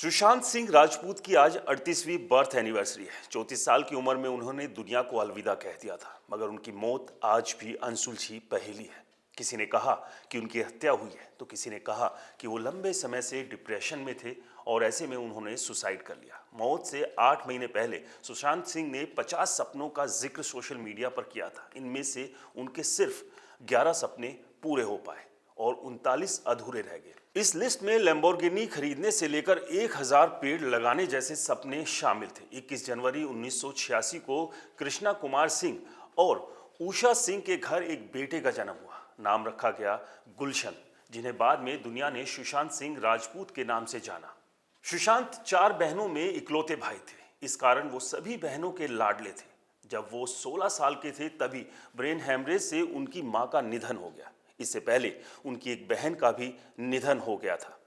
सुशांत सिंह राजपूत की आज 38वीं birth anniversary है। 34 साल की उम्र में उन्होंने दुनिया को अलविदा कह दिया था, मगर उनकी मौत आज भी अनसुलझी पहेली है। किसी ने कहा कि उनकी हत्या हुई है, तो किसी ने कहा कि वो लंबे समय से डिप्रेशन में थे और ऐसे में उन्होंने सुसाइड कर लिया। मौत से 8 महीने पहले सुशांत सिंह ने 50 सपनों का जिक्र सोशल मीडिया पर किया था। इनमें से उनके सिर्फ 11 सपने पूरे हो पाए और 39 अधूरे रह गए। इस लिस्ट में लैम्बोर्गिनी खरीदने से लेकर 1000 पेड़ लगाने जैसे सपने शामिल थे। 21 जनवरी 1986 को कृष्णा कुमार सिंह और उषा सिंह के घर एक बेटे का जन्म हुआ। नाम रखा गया गुलशन, जिन्हें बाद में दुनिया ने सुशांत सिंह राजपूत के नाम से जाना। सुशांत 4 बहनों में इकलौते भाई थे, इस कारण वो सभी बहनों के लाडले थे। जब वो 16 साल के थे तभी ब्रेन हैमरेज से उनकी मां का निधन हो गया। इससे पहले उनकी एक बहन का भी निधन हो गया था।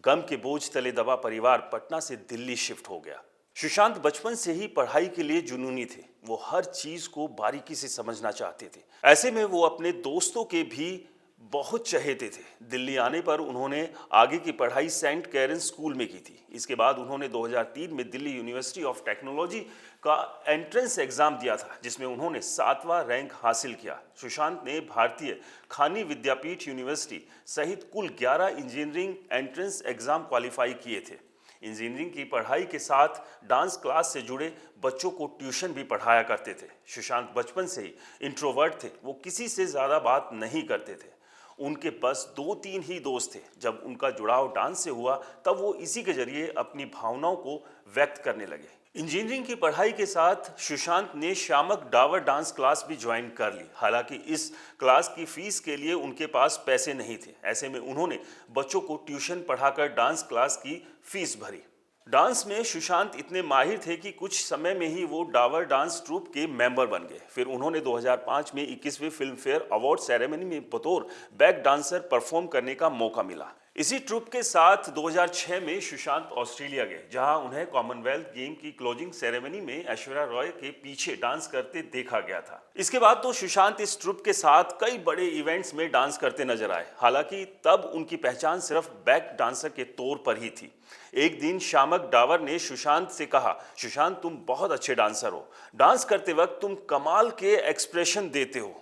गम के बोझ तले दबा परिवार पटना से दिल्ली शिफ्ट हो गया। सुशांत बचपन से ही पढ़ाई के लिए जुनूनी थे। वो हर चीज को बारीकी से समझना चाहते थे। ऐसे में वो अपने दोस्तों के भी बहुत चहेते थे। दिल्ली आने पर उन्होंने आगे की पढ़ाई सेंट कैरन स्कूल में की थी। इसके बाद उन्होंने 2003 में दिल्ली यूनिवर्सिटी ऑफ टेक्नोलॉजी का एंट्रेंस एग्जाम दिया था, जिसमें उन्होंने 7वां रैंक हासिल किया। सुशांत ने भारतीय खानी विद्यापीठ यूनिवर्सिटी सहित कुल 11 इंजीनियरिंग एंट्रेंस एग्जाम क्वालिफाई किए थे। इंजीनियरिंग की पढ़ाई के साथ डांस क्लास से जुड़े बच्चों को ट्यूशन भी पढ़ाया करते थे। सुशांत बचपन से ही इंट्रोवर्ट थे। वो किसी से ज़्यादा बात नहीं करते थे। उनके बस 2-3 ही दोस्त थे। जब उनका जुड़ाव डांस से हुआ तब वो इसी के जरिए अपनी भावनाओं को व्यक्त करने लगे। इंजीनियरिंग की पढ़ाई के साथ सुशांत ने शामक डावर डांस क्लास भी ज्वाइन कर ली। हालांकि इस क्लास की फीस के लिए उनके पास पैसे नहीं थे। ऐसे में उन्होंने बच्चों को ट्यूशन पढ़ाकर डांस क्लास की फीस भरी। डांस में सुशांत इतने माहिर थे कि कुछ समय में ही वो डावर डांस ट्रूप के मेंबर बन गए। फिर उन्होंने 2005 में 21वीं फिल्म फेयर अवार्ड सेरेमनी में बतौर बैक डांसर परफॉर्म करने का मौका मिला। इसी ट्रूप के साथ 2006 में सुशांत ऑस्ट्रेलिया गए, जहां उन्हें कॉमनवेल्थ गेम की क्लोजिंग सेरेमनी में ऐश्वर्या रॉय के पीछे डांस करते देखा गया था। इसके बाद तो सुशांत इस ट्रूप के साथ कई बड़े इवेंट्स में डांस करते नजर आए। हालांकि तब उनकी पहचान सिर्फ बैक डांसर के तौर पर ही थी। एक दिन शामक डावर ने सुशांत से कहा, सुशांत तुम बहुत अच्छे डांसर हो। डांस करते वक्त तुम कमाल के एक्सप्रेशन देते हो।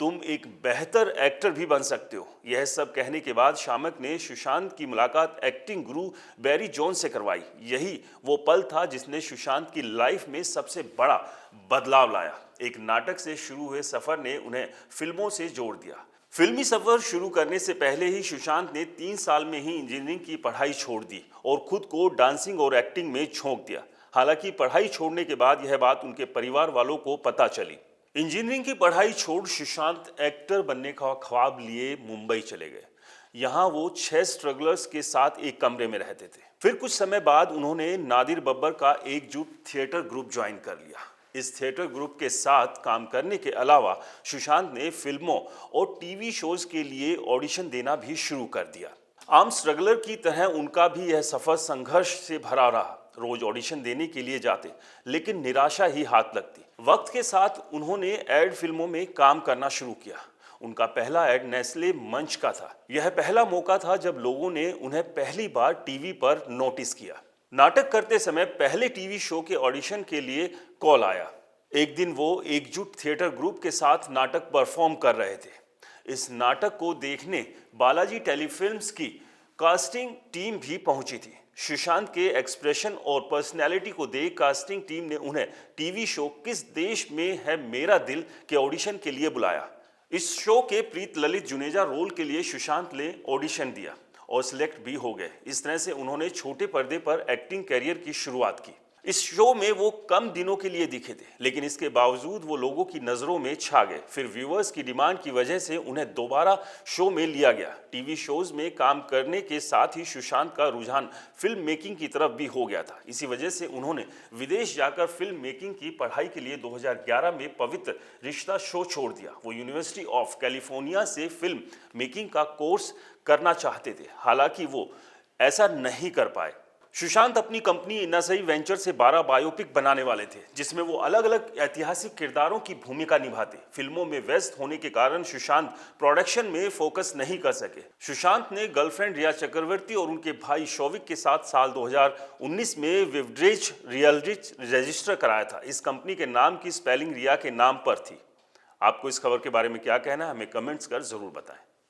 तुम एक बेहतर एक्टर भी बन सकते हो। यह सब कहने के बाद शामक ने सुशांत की मुलाकात एक्टिंग गुरु बैरी जॉन से करवाई। यही वो पल था जिसने सुशांत की लाइफ में सबसे बड़ा बदलाव लाया। एक नाटक से शुरू हुए सफर ने उन्हें फिल्मों से जोड़ दिया। फिल्मी सफर शुरू करने से पहले ही सुशांत ने 3 साल में ही इंजीनियरिंग की पढ़ाई छोड़ दी और खुद को डांसिंग और एक्टिंग में झोंक दिया। हालांकि पढ़ाई छोड़ने के बाद यह बात उनके परिवार वालों को पता चली। इंजीनियरिंग की पढ़ाई छोड़ सुशांत एक्टर बनने का ख्वाब लिए मुंबई चले गए। यहाँ वो 6 स्ट्रगलर्स के साथ एक कमरे में रहते थे। फिर कुछ समय बाद उन्होंने नादिर बब्बर का एकजुट थिएटर ग्रुप ज्वाइन कर लिया। इस थिएटर ग्रुप के साथ काम करने के अलावा सुशांत ने फिल्मों और टीवी शोज के लिए ऑडिशन देना भी शुरू कर दिया। आम स्ट्रगलर की तरह उनका भी यह सफर संघर्ष से भरा रहा। रोज ऑडिशन देने के लिए जाते, लेकिन निराशा ही हाथ लगती। वक्त के साथ उन्होंने एड फिल्मों में काम करना शुरू किया। उनका पहला एड नेस्ले मंच का था। यह पहला मौका था जब लोगों ने उन्हें पहली बार टीवी पर नोटिस किया। नाटक करते समय पहले टीवी शो के ऑडिशन के लिए कॉल आया। एक दिन वो एकजुट थिएटर ग्रुप के साथ नाटक परफॉर्म कर रहे थे। इस नाटक को देखने बालाजी टेलीफिल्म्स की कास्टिंग टीम भी पहुंची थी। सुशांत के एक्सप्रेशन और पर्सनैलिटी को देख कास्टिंग टीम ने उन्हें टीवी शो किस देश में है मेरा दिल के ऑडिशन के लिए बुलाया। इस शो के प्रीत ललित जुनेजा रोल के लिए सुशांत ने ऑडिशन दिया और सिलेक्ट भी हो गए। इस तरह से उन्होंने छोटे पर्दे पर एक्टिंग करियर की शुरुआत की। इस शो में वो कम दिनों के लिए दिखे थे, लेकिन इसके बावजूद वो लोगों की नज़रों में छा गए। फिर व्यूअर्स की डिमांड की वजह से उन्हें दोबारा शो में लिया गया। टीवी शोज में काम करने के साथ ही सुशांत का रुझान फिल्म मेकिंग की तरफ भी हो गया था। इसी वजह से उन्होंने विदेश जाकर फिल्म मेकिंग की पढ़ाई के लिए 2011 में पवित्र रिश्ता शो छोड़ दिया। वो यूनिवर्सिटी ऑफ कैलिफोर्निया से फिल्म मेकिंग का कोर्स करना चाहते थे, हालांकि वो ऐसा नहीं कर पाए। सुशांत अपनी कंपनी इन्ना सही वेंचर से 12 बायोपिक बनाने वाले थे, जिसमें वो अलग अलग ऐतिहासिक किरदारों की भूमिका निभाते। फिल्मों में व्यस्त होने के कारण सुशांत प्रोडक्शन में फोकस नहीं कर सके। सुशांत ने गर्लफ्रेंड रिया चक्रवर्ती और उनके भाई शौविक के साथ साल 2019 में विवरेज रियलिटी रजिस्टर कराया था। इस कंपनी के नाम की स्पेलिंग रिया के नाम पर थी। आपको इस खबर के बारे में क्या कहना है, हमें कमेंट्स कर जरूर बताएं।